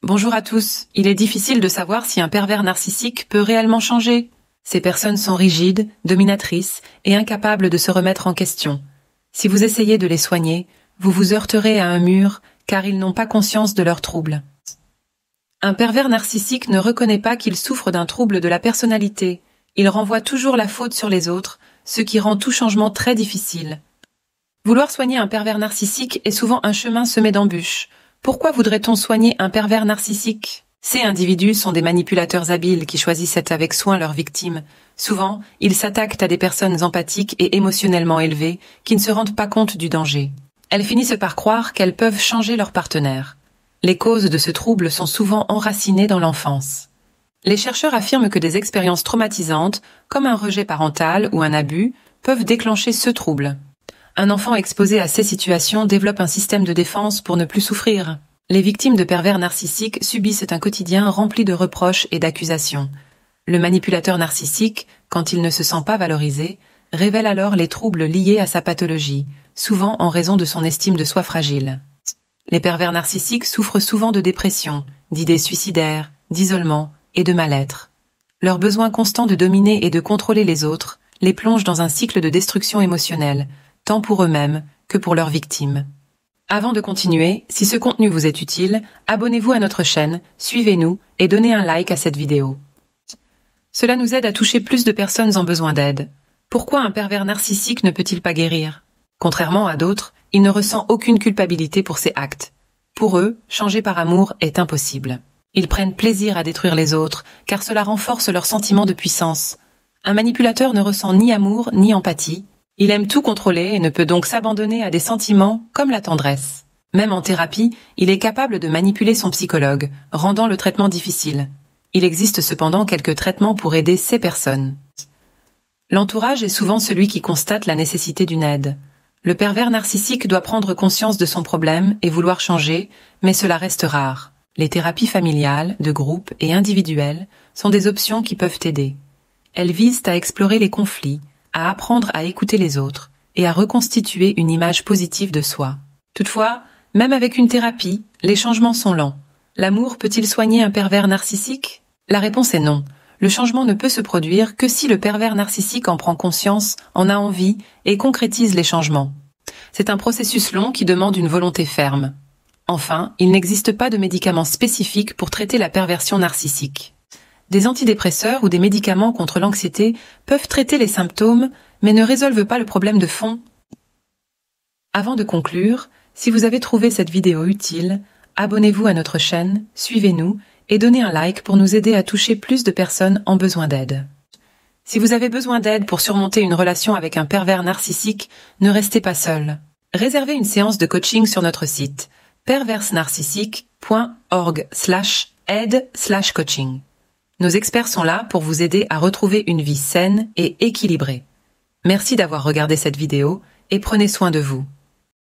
Bonjour à tous. Il est difficile de savoir si un pervers narcissique peut réellement changer. Ces personnes sont rigides, dominatrices et incapables de se remettre en question. Si vous essayez de les soigner, vous vous heurterez à un mur car ils n'ont pas conscience de leurs troubles. Un pervers narcissique ne reconnaît pas qu'il souffre d'un trouble de la personnalité. Il renvoie toujours la faute sur les autres, ce qui rend tout changement très difficile. Vouloir soigner un pervers narcissique est souvent un chemin semé d'embûches. Pourquoi voudrait-on soigner un pervers narcissique? Ces individus sont des manipulateurs habiles qui choisissent avec soin leurs victimes. Souvent, ils s'attaquent à des personnes empathiques et émotionnellement élevées qui ne se rendent pas compte du danger. Elles finissent par croire qu'elles peuvent changer leur partenaire. Les causes de ce trouble sont souvent enracinées dans l'enfance. Les chercheurs affirment que des expériences traumatisantes, comme un rejet parental ou un abus, peuvent déclencher ce trouble. Un enfant exposé à ces situations développe un système de défense pour ne plus souffrir. Les victimes de pervers narcissiques subissent un quotidien rempli de reproches et d'accusations. Le manipulateur narcissique, quand il ne se sent pas valorisé, révèle alors les troubles liés à sa pathologie, souvent en raison de son estime de soi fragile. Les pervers narcissiques souffrent souvent de dépression, d'idées suicidaires, d'isolement et de mal-être. Leur besoin constant de dominer et de contrôler les autres les plonge dans un cycle de destruction émotionnelle, tant pour eux-mêmes que pour leurs victimes. Avant de continuer, si ce contenu vous est utile, abonnez-vous à notre chaîne, suivez-nous et donnez un like à cette vidéo. Cela nous aide à toucher plus de personnes en besoin d'aide. Pourquoi un pervers narcissique ne peut-il pas guérir? Contrairement à d'autres, il ne ressent aucune culpabilité pour ses actes. Pour eux, changer par amour est impossible. Ils prennent plaisir à détruire les autres, car cela renforce leur sentiment de puissance. Un manipulateur ne ressent ni amour ni empathie. Il aime tout contrôler et ne peut donc s'abandonner à des sentiments comme la tendresse. Même en thérapie, il est capable de manipuler son psychologue, rendant le traitement difficile. Il existe cependant quelques traitements pour aider ces personnes. L'entourage est souvent celui qui constate la nécessité d'une aide. Le pervers narcissique doit prendre conscience de son problème et vouloir changer, mais cela reste rare. Les thérapies familiales, de groupe et individuelles sont des options qui peuvent aider. Elles visent à explorer les conflits, à apprendre à écouter les autres et à reconstituer une image positive de soi. Toutefois, même avec une thérapie, les changements sont lents. L'amour peut-il soigner un pervers narcissique? La réponse est non. Le changement ne peut se produire que si le pervers narcissique en prend conscience, en a envie et concrétise les changements. C'est un processus long qui demande une volonté ferme. Enfin, il n'existe pas de médicaments spécifiques pour traiter la perversion narcissique. Des antidépresseurs ou des médicaments contre l'anxiété peuvent traiter les symptômes, mais ne résolvent pas le problème de fond. Avant de conclure, si vous avez trouvé cette vidéo utile, abonnez-vous à notre chaîne, suivez-nous et donnez un like pour nous aider à toucher plus de personnes en besoin d'aide. Si vous avez besoin d'aide pour surmonter une relation avec un pervers narcissique, ne restez pas seul. Réservez une séance de coaching sur notre site perversenarcissique.org/aide/coaching. Nos experts sont là pour vous aider à retrouver une vie saine et équilibrée. Merci d'avoir regardé cette vidéo et prenez soin de vous.